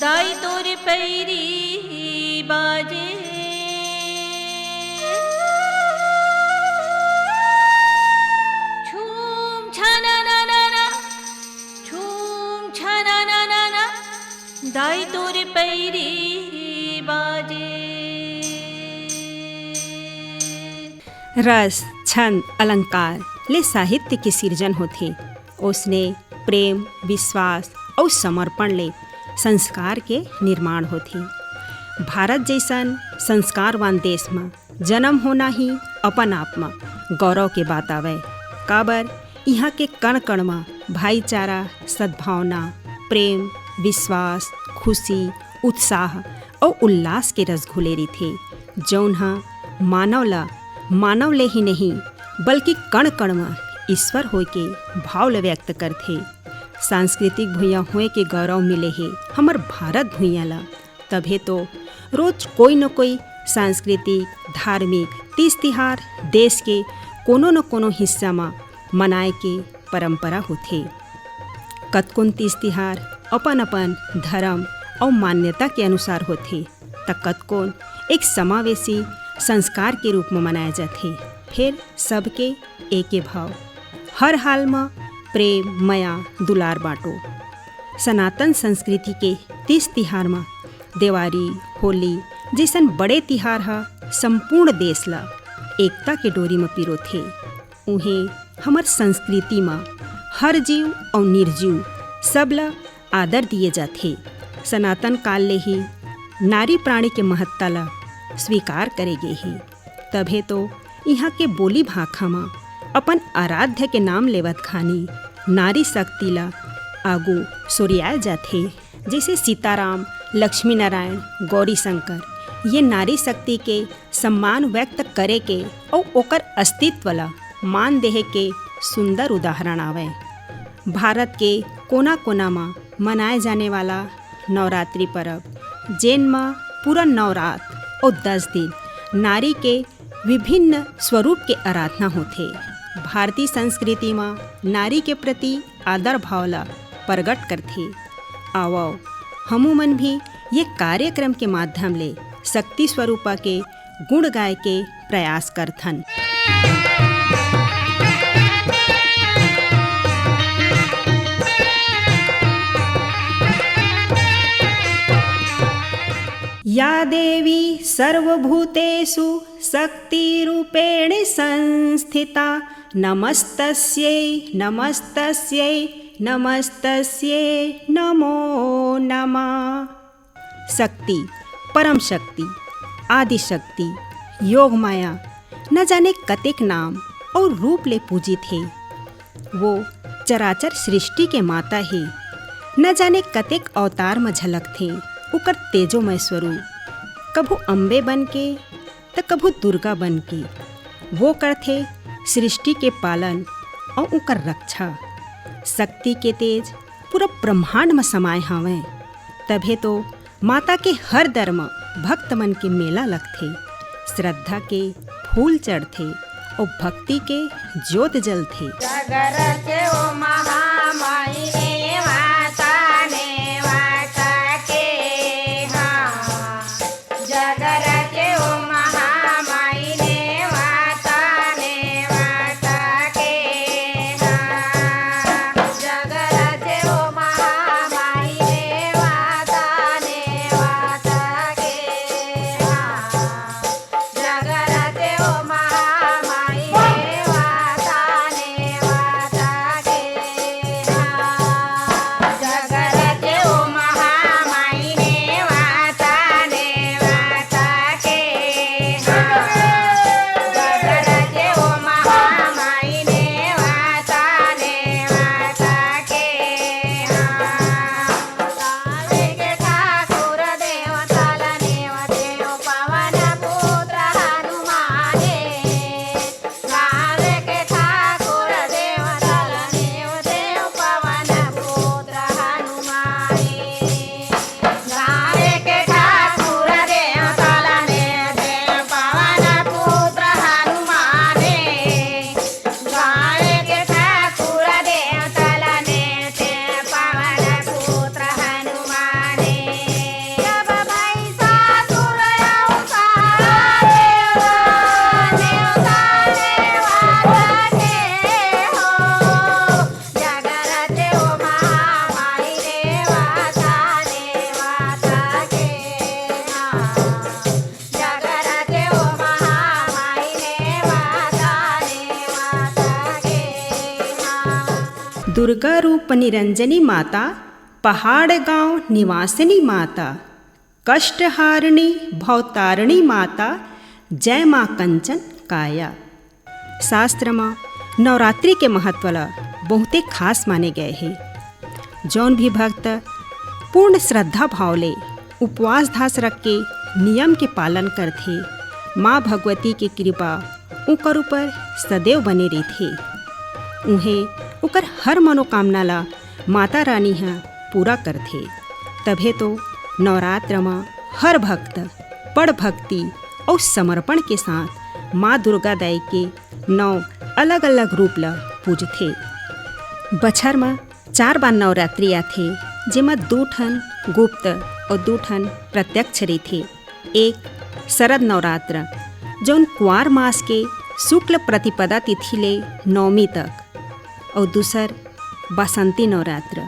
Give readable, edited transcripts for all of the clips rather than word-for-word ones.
दाई तोर पैरी बाजे छूम छाना ना ना ना छूम छाना ना ना ना दाई तोर पैरी बाजे। रस, छंद, अलंकार ले साहित्य के सिरजन होथे। उसने प्रेम, विश्वास और समर्पण ले संस्कार के निर्माण होथे। भारत जैसन संस्कारवान देश में जन्म होना ही अपन आप में गौरव के बात आवे। काबर यहाँ के कण कण में भाईचारा, सद्भावना, प्रेम, विश्वास, खुशी, उत्साह और उल्लास के रस घुले थे, जौन हा मानव ले ही नहीं बल्कि कण कण में ईश्वर होय के भाव ल व्यक्त करथे। सांस्कृतिक भूया होए के गौरव मिले है हमर भारत भूया ला। तभे तो रोज कोई न कोई सांस्कृतिक, धार्मिक तीज तिहार देश के कोनो न कोनो हिस्सा में मनाए के परंपरा होथे। कतकोन तीज तिहार अपन अपन धर्म और मान्यता के अनुसार होथे, त कतकोन एक समावेशी संस्कार के रूप में मनाया जाथे। फिर सबके एके भाव, हर हाल में प्रेम, माया, दुलार बाटो। सनातन संस्कृति के तीज तिहार में देवारी, होली जैसन बड़े तिहार हा संपूर्ण देश ला एकता के डोरी में पिरोथे। उन्हें हमर संस्कृति में हर जीव और निर्जीव सब ला आदर दिए जाथे। सनातन काल ले ही नारी प्राणी के महत्ता ला स्वीकार करे गे ही। तभे तो यहाँ के बोली भाखा में अपन आराध्य के नाम लेवत खानी नारी शक्ति ला आगू सोरियाए जाथे। जैसे सीताराम, लक्ष्मी नारायण, गौरी शंकर ये नारी शक्ति के सम्मान व्यक्त करे के और ओकर अस्तित्व ला मान देहे के सुंदर उदाहरण आवे। भारत के कोना कोना में मनाए जाने वाला नवरात्रि पर्व, जेन में पूरा नवरात और 10 दिन नारी के विभिन्न स्वरूप के आराधना होथे। भारतीय संस्कृति में नारी के प्रति आदर भावला प्रकट करथे। आवो हमू मन भी ये कार्यक्रम के माध्यम ले शक्ति स्वरूपा के गुण गाय के प्रयास करथन। या देवी सर्वभूतेषु शक्तिरूपेण संस्थिता नमस्तस्यै नमस्तस्यै नमस्तस्यै नमो नमः। शक्ति, परम शक्ति, आदि शक्ति, योग माया न जाने कतेक नाम और रूप ले पूजित है। वो चराचर सृष्टि के माता है। न जाने कतेक अवतार में झलक थे उकर तेजोमय स्वरूप। कभू अम्बे बन के तो कभू दुर्गा बन के वो करथे सृष्टि के पालन और उकर रक्षा। शक्ति के तेज पूरा ब्रह्मांड में समाये हावे। तभे तो माता के हर दर में भक्त मन के मेला लगथे। श्रद्धा के फूल चढ़थे और भक्ति के ज्योत जलथे। दुर्गा रूप निरंजनी माता, पहाड़ गांव निवासिनी माता, कष्टहारिणी भवतारिणी माता, जय माँ कंचन काया। शास्त्र में नवरात्रि के महत्व ला बहुते खास माने गए हैं। जौन भी भक्त पूर्ण श्रद्धा भाव ले उपवास धास रख के नियम के पालन करथे, माँ भगवती की कृपा उकर ऊपर सदैव बने रहथे। उन्हें उकर हर मनोकामना ला माता रानी ह पूरा करथे। तभे तो नवरात्र में हर भक्त बड़ भक्ति और समर्पण के साथ माँ दुर्गा दाई के 9 अलग अलग रूप ला पूजथे। बछर में 4 बार नवरात्रि आथे, जेमा 2 ठन गुप्त और 2 ठन प्रत्यक्ष रहिथे। एक शरद नवरात्र जौन कुंवार मास के शुक्ल प्रतिपदा तिथि ले नवमी तक, और दूसर बसंती नवरात्र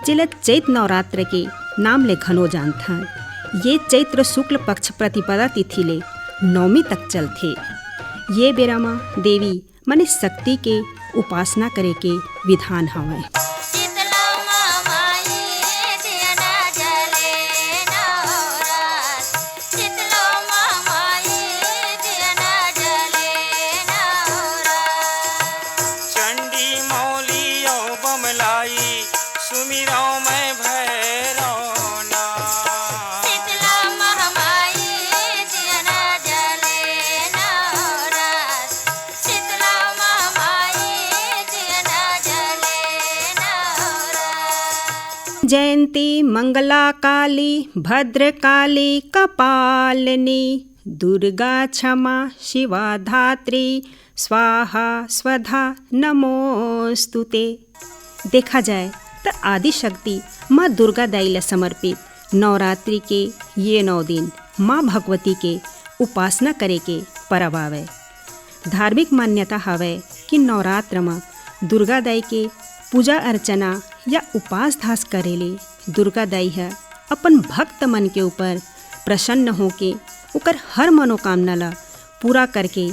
जिला चैत नवरात्र के नाम ले घनो जानथन। ये चैत्र शुक्ल पक्ष प्रतिपदा तिथि ले नवमी तक चलथे। ये बेरा में देवी माने शक्ति के उपासना करे के विधान हवय। जयंती मंगला काली भद्रकाली कपालिनी, दुर्गा क्षमा शिवा धात्री, स्वाहा स्वधा नमोस्तुते। देखा जाए तो आदि शक्ति माँ दुर्गा दाई ला समर्पित नवरात्रि के ये 9 दिन माँ भगवती के उपासना करे के परब आवे। धार्मिक मान्यता हवे कि नवरात्र में दुर्गा दाई के पूजा अर्चना या उपास धास करेले दुर्गा दाई है अपन भक्त मन के ऊपर प्रसन्न होके उकर हर मनोकामना ला पूरा करके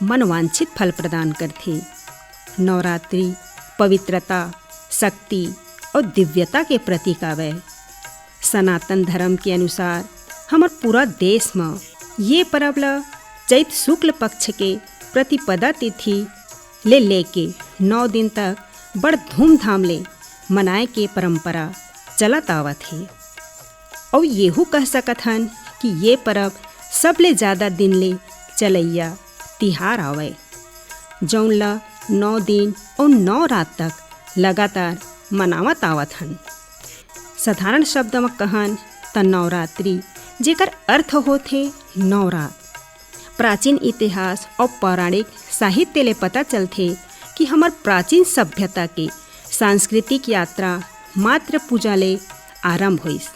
मनवांछित फल प्रदान करथे। नवरात्रि पवित्रता, शक्ति और दिव्यता के प्रतीक आवे। सनातन धर्म के अनुसार हमार पूरा देश में ये पर्व ला चैत शुक्ल पक्ष के प्रतिपदा तिथि ले लेके 9 दिन तक बड़ धूमधाम ले मनाए के परंपरा चलत आवत है। और येहू कह सकत हन कि ये पर्व सबले ज़्यादा दिन ले चलैया तिहार आवे, जौन ला 9 दिन और 9 रात तक लगातार मनावत आवत हन। साधारण शब्द में कहन त नवरात्रि जेकर अर्थ होथे नवरात। प्राचीन इतिहास और पौराणिक साहित्य ले पता चलथे कि हमार प्राचीन सभ्यता के सांस्कृतिक यात्रा मात्र पूजा ले आरंभ होइस।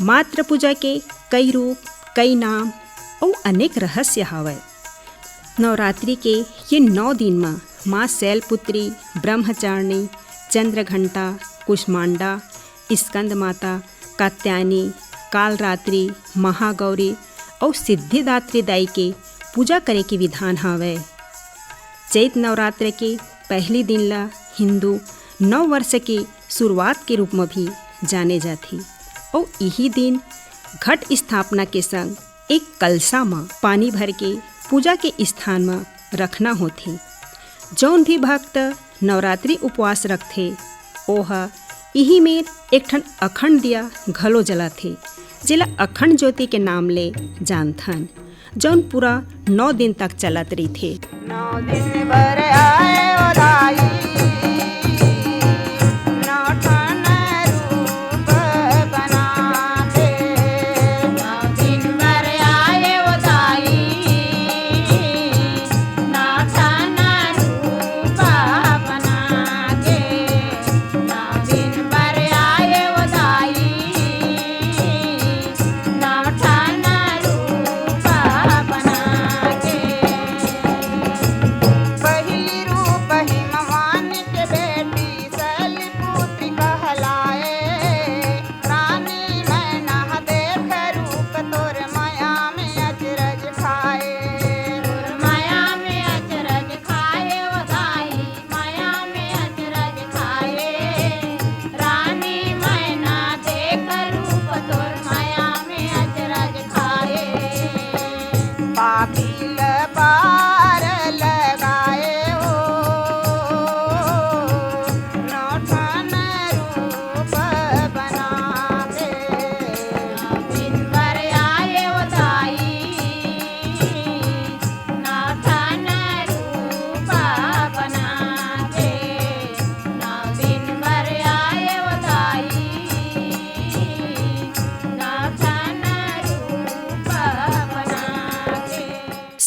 मात्र पूजा के कई रूप, कई नाम और अनेक रहस्य हवय। नवरात्रि के ये 9 दिन में माँ शैलपुत्री, ब्रह्मचारिणी, चंद्रघंटा, कुष्मांडा, स्कंद माता, कात्यायनी, कालरात्रि, महागौरी और सिद्धिदात्री दाई के पूजा करे के विधान हवय। चैत नवरात्र के पहली दिन ला हिंदू नव वर्ष के शुरुआत के रूप में भी जाने जाथे। और यही दिन घट स्थापना के संग एक कलसा में पानी भर के पूजा के स्थान में रखना होथे। जौन भी भक्त नवरात्रि उपवास रखथे ओह यही में एक ठन अखंड दिया घलो जलाथे, जिला अखंड ज्योति के नाम ले जानथन, जौन पूरा 9 दिन तक चलत रहीथे। 9 दिन भर आए ओराई, 9 ठन रूप बनाते। 9 दिन भर आए ओराई, 9 ठन रूप बनाते। 9 दिन भर आए ओराई, 9 ठन रूप बनाते। पहिली रूप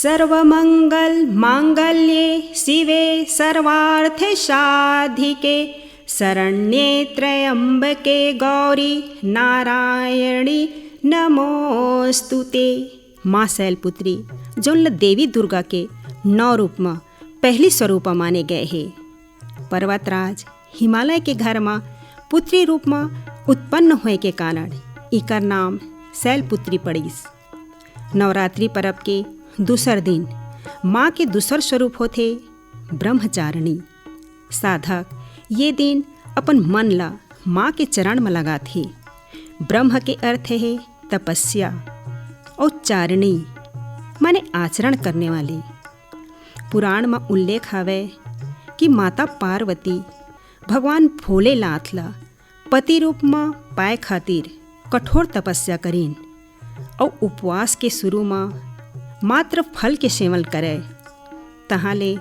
सर्वमंगल मांगल्ये शिवे सर्वार्थ साधिके शरण्ये त्र्यंबके गौरी नारायणी नमोस्तुते। माँ शैलपुत्री जौन देवी दुर्गा के 9 रूप में पहली स्वरूप माने गए हैं। पर्वतराज हिमालय के घर में पुत्री रूप में उत्पन्न होए के कारण इकर नाम शैलपुत्री पड़ीस। नवरात्रि पर्व के दूसर दिन माँ के दूसर स्वरूप होते ब्रह्मचारिणी। साधक ये दिन अपन मन ला माँ के चरण में लगाथे। ब्रह्म के अर्थ है तपस्या और चारिणी माने आचरण करने वाली। पुराण में उल्लेख हवे कि माता पार्वती भगवान भोलेनाथ ला पति रूप में पाए खातिर कठोर तपस्या करीन और उपवास के शुरू में मात्र फल के सेवन करे। तहाँ ले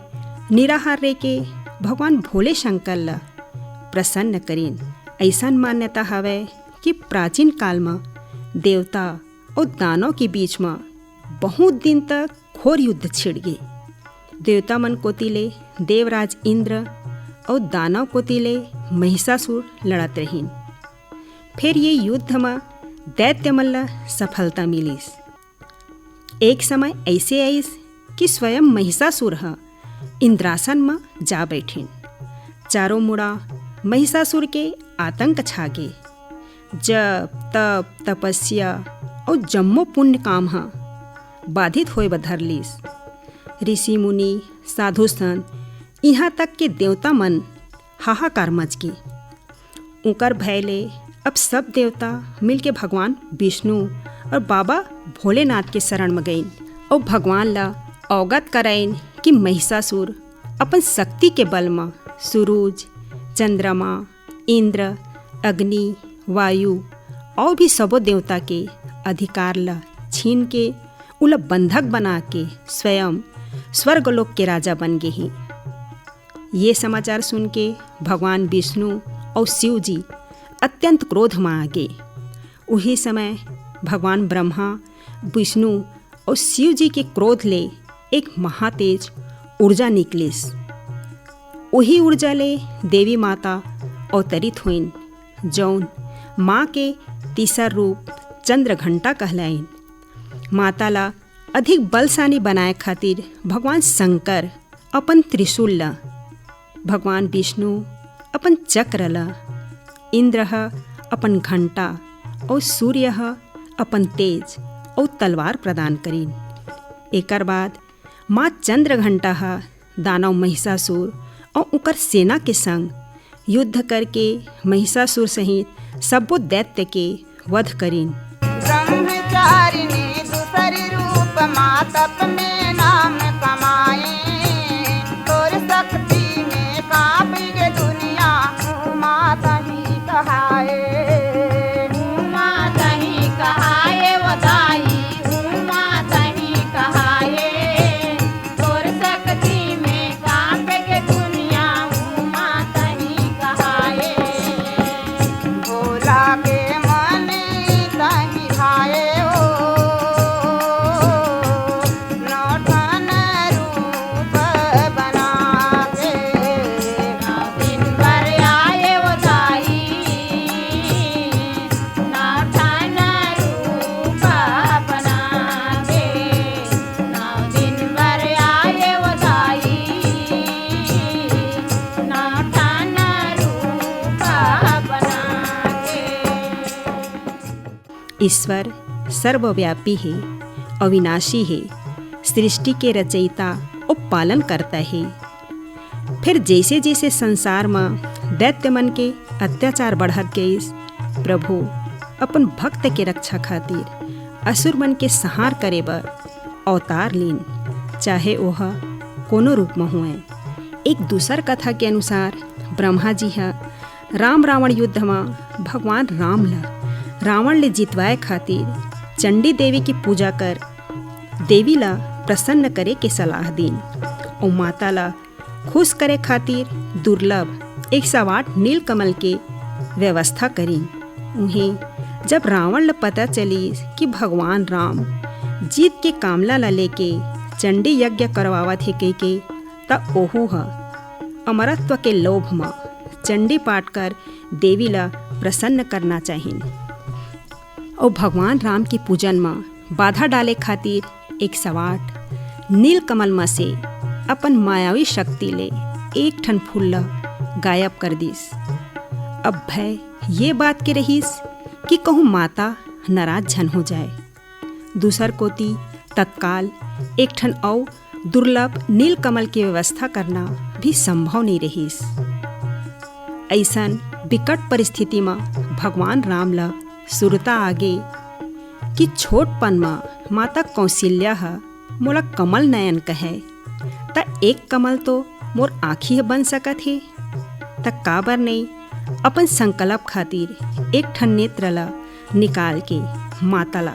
निराहार रह के भगवान भोले शंकर ला प्रसन्न करीन। ऐसन मान्यता हवे कि प्राचीन काल में देवता और दानव के बीच में बहुत दिन तक घोर युद्ध छिड़ गए। देवता मन कोतिले देवराज इंद्र और दानव कोतिले महिषासुर लड़त रहीन। फिर ये युद्ध में दैत्य मन ला सफलता मिलीस। एक समय ऐसे आईस कि स्वयं महिषासुर इंद्रासन में जा बैठिन। चारों मुड़ा महिषासुर के आतंक छागे। जप तप तपस्या और जम्मो पुण्य काम बाधित होए बधरलीस। ऋषि मुनि साधु संत यहाँ तक के देवता मन हाहाकार मच गए। उकर भयले अब सब देवता मिलके भगवान विष्णु और बाबा भोलेनाथ के शरण में गईन और भगवान ला अवगत कराइन कि महिषासुर अपन शक्ति के बल में सूरज चंद्रमा इंद्र अग्नि वायु और भी सबो देवता के अधिकार ला छीन के उला बंधक बना के स्वयं स्वर्गलोक के राजा बन गए हैं। ये समाचार सुन के भगवान विष्णु और शिव जी अत्यंत क्रोध में आ गए। उही समय भगवान ब्रह्मा विष्णु और शिव जी के क्रोध ले एक महातेज ऊर्जा निकलिस। वही ऊर्जा ले देवी माता अवतरित हुईन जौन माँ के तीसर रूप चंद्रघंटा कहलाइन। माता ला अधिक बलशाली बनाए खातिर भगवान शंकर अपन त्रिशूल ला, भगवान विष्णु अपन चक्र ला, इंद्र अपन घंटा और सूर्य अपन तेज और तलवार प्रदान करीन। एकर बाद माँ चंद्रघंटा दानव महिषासुर और उकर सेना के संग युद्ध करके महिषासुर सहित सबो दैत्य के वध करीन। ब्रह्मचारिणी दूसरी रूप माँ तप में नाम कमाए। तोर शक्ति में कांप गे दुनिया माता ही कहाए। माता ही कहाए वो दाई माता ही कहाए। तोर शक्ति में कांप गे दुनिया माता ही कहाए। भोला के मन तही भाए हो नौठन रूप बना के। दिन भर आए वो दाई नौठन रूप बना के। दिन भर आए वो दाई नौठन रूप बना के। ईश्वर सर्वव्यापी है, अविनाशी है, सृष्टि के रचयिता और पालन करता है। फिर जैसे जैसे संसार में दैत्य मन के अत्याचार बढ़त गए, प्रभु अपन भक्त के रक्षा खातिर असुर मन के संहार करे बर अवतार लीन, चाहे वह कोनो रूप में हुए। एक दूसर कथा के अनुसार ब्रह्मा जी राम रावण युद्ध में भगवान राम ला रावण ले जितवाए खातिर चंडी देवी की पूजा कर देवी ला प्रसन्न करे के सलाह दीन और माता ला खुश करे खातिर दुर्लभ 108 नीलकमल के व्यवस्था करीन। उन्हें जब रावण ला पता चली कि भगवान राम जीत के कामला ला लेके चंडी यज्ञ करवावत हे कई के त ओहू ह अमरत्व के लोभ में चंडी पाठ कर देवी ला प्रसन्न करना चाहिए। और भगवान राम के पूजन में बाधा डाले खातिर एक सवाट नील कमल में से अपन मायावी शक्ति ले एक ठन फूल ला गायब कर दिस। अब भय ये बात के रहीस कि कहूँ माता नाराज झन हो जाए। दूसर कोती तत्काल एक ठन और दुर्लभ नील कमल की व्यवस्था करना भी संभव नहीं रहीस। ऐसन विकट परिस्थिति में भगवान राम ला सुरता आगे कि छोटपन में माता कौशल्या ह मोला कमल नयन कहे त एक कमल तो मोर आँखी बन सकत हे त काबर नहीं अपन संकल्प खातिर एक ठन नेत्र ला निकाल के माता ला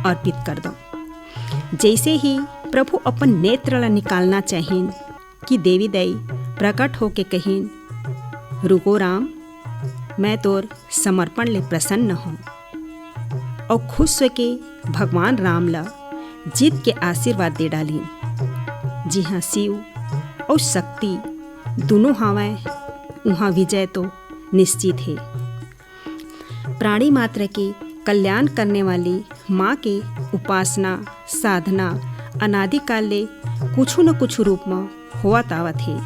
अर्पित कर दो। जैसे ही प्रभु अपन नेत्र ला निकालना चाहिन कि देवी दई प्रकट होके कहिन, रुको राम, मैं तोर समर्पण ले प्रसन्न हूँ। और खुश होके भगवान राम ला जीत के आशीर्वाद दे डालीन। जी हाँ, शिव और शक्ति दोनों हवाएं, वहाँ विजय तो निश्चित है। प्राणी मात्र के कल्याण करने वाली माँ के उपासना साधना अनादिकाल ले कुछ न कुछ रूप में होवत आवत है।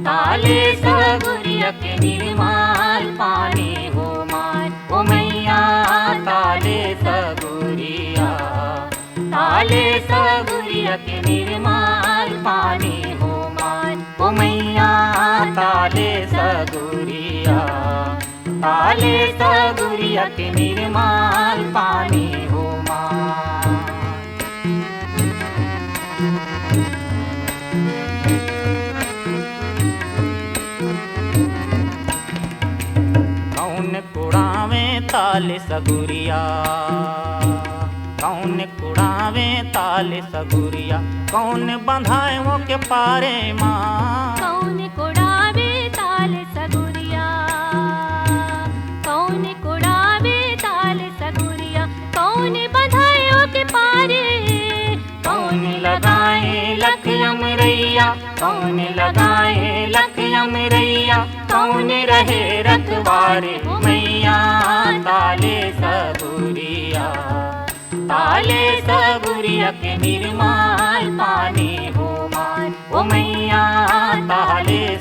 ताले के निर्माल पानी हो मान, ओ मैया ताले सगुरिया के निर्माल पानी हो मान, ओ मैया ताले सगुरिया के निर्माल पानी हो मान। कौन कुड़ावे ताले सगुरिया, कौन कुड़ावे ताले सगुरिया, कौन बंधाए वो के पारे माँ। कौन कुड़ावे ताले सगुरिया, कौन कुड़ावे ताले सगुरिया, कौन बंधाए वो के पारे। कौन लगाए लख अमरैया, कौन लगाए लख अमरैया, कौन रहे रखवारे मैया ताले सगुरिया के निर्माल पानी हो मान, ओ मैया ताले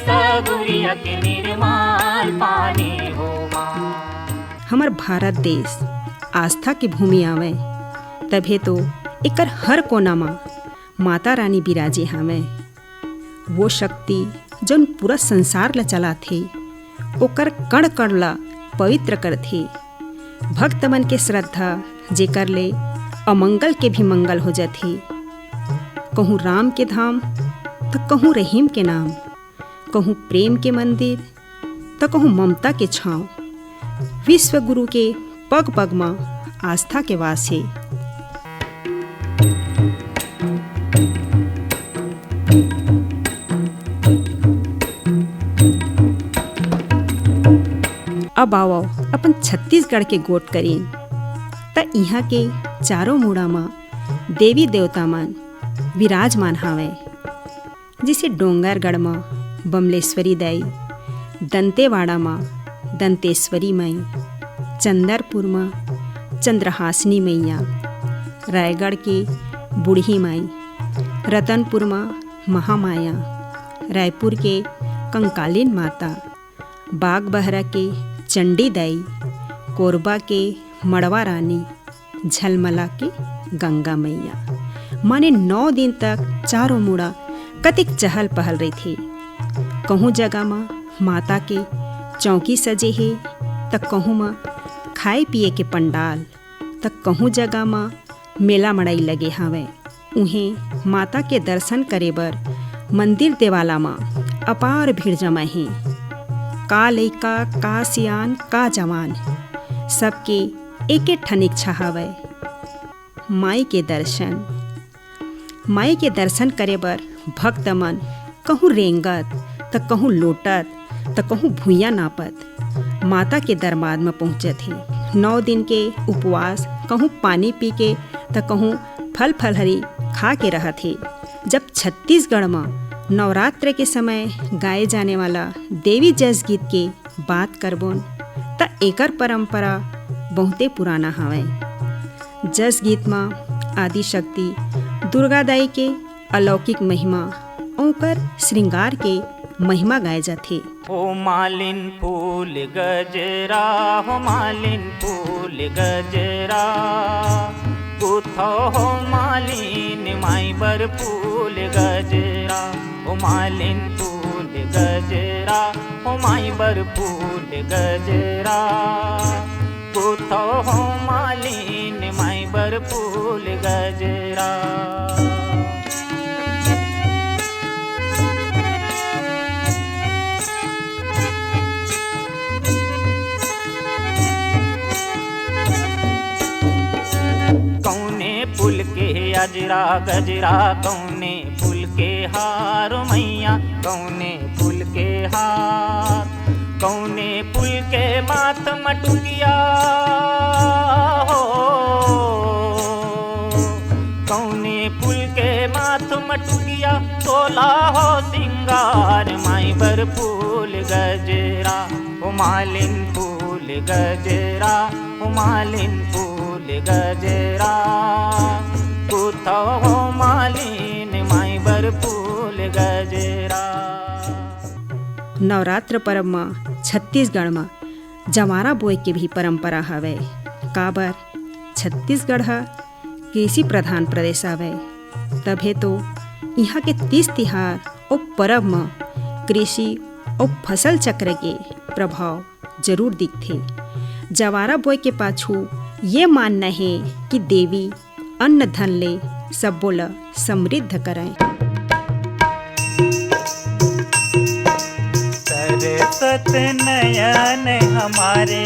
सगुरिया के निर्माल पानी हो मान। हमर भारत देश आस्था की भूमि आवे, तभे तो एकर हर कोना में माता रानी बिराजे हवे। वो शक्ति जौन पूरा संसार ला चलाथे, ओकर कण कण ला पवित्र करथे। भक्त मन के श्रद्धा जेकर ले अमंगल के भी मंगल हो जाथे। कहूँ राम के धाम तो कहूँ रहीम के नाम, कहूँ प्रेम के मंदिर तो कहूँ ममता के छाँव। विश्व गुरु के पग पग में आस्था के वास है। अब आओ अपन छत्तीसगढ़ के गोट करीन त यहाँ के चारों मुड़ा में देवी देवता मन विराजमान हावे। जिसे डोंगरगढ़ में बमलेश्वरी दाई, दंतेवाड़ा में दंतेश्वरी माई, चंदरपुर में चंद्रहासनी मैया, रायगढ़ के बूढ़ी माई, रतनपुर में महामाया, रायपुर के कंकालीन माता, बागबहरा के चंडी दाई, कोरबा के मड़वा रानी, झलमला के गंगा मैया। माने 9 दिन तक चारों मुड़ा कतिक चहल पहल रही थी। कहूँ जगह में माता के चौकी सजे है, तक कहूँ में खाए पिए के पंडाल, तक कहूँ जगह में मेला मड़ाई लगे हवे। उहें माता के दर्शन करे बर मंदिर देवाला में अपार भीड़ जमा है। का लइका का सियान का जवान, सबके एक एक ठन इच्छा हवे माई के दर्शन करे बर भक्त मन कहूँ रेंगत त कहूँ लोटत त कहूँ भुइयाँ नापत माता के दरबार में पहुँचे थे। 9 दिन के उपवास, कहूँ पानी पी के तो कहूँ फल फलहरी खा के रहा थे। जब छत्तीसगढ़ में नवरात्र के समय गाए जाने वाला देवी जस गीत के बात करबोन त एकर परंपरा बहुते पुराना हवय। जस गीत में आदि शक्ति दुर्गा दाई के अलौकिक महिमा ओकर श्रृंगार के महिमा गाए जाथे। हो मालिन फूल गजरा, हो मालिन फूल गजरा, गुथो हो मालिन माई बर फूल गजरा। हो मालिन फूल गजरा, हो माई बर फूल गजरा, गुथो हो मालिन माई बर फूल गजरा। फूल के अजरा गजरा, कौने फूल के हार मैया, कौने फूल के हार, कौने फूल के माथ मटुकिया हो, कौने फूल के माथ मटुकिया, तोला हो सिंगार माई बर फूल गजरा। हो मालिन फूल गजरा, हो मालिन फूल गजरा, गुथो हो मालिन माई बर फूल गजरा। नवरात्र पर्व में छत्तीसगढ़ में जवारा बोए के भी परंपरा हवे। काबर छत्तीसगढ़ ह कृषि प्रधान प्रदेश हवे, तभे तो यहाँ के 30 तिहार और पर्व में कृषि और फसल चक्र के प्रभाव जरूर दिखथे। जवारा बोए के पाछू ये मानना है कि देवी अन्न धन ले सबो ल समृद्ध करें। सरसत नयन हमारे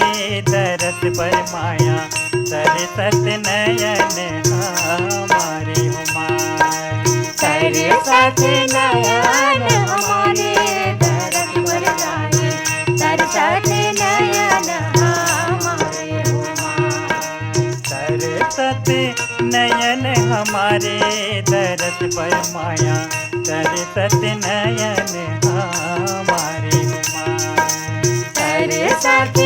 दरस पर माया, सरसत नयन हमारे हुमाय, सरसत नयन हमारे दरस पर माया, सरसत नयन हमारे हुमाय, सरसत नयन हमारे दरस पर माया, सरसत नयन हमारे हुमाय, सरसत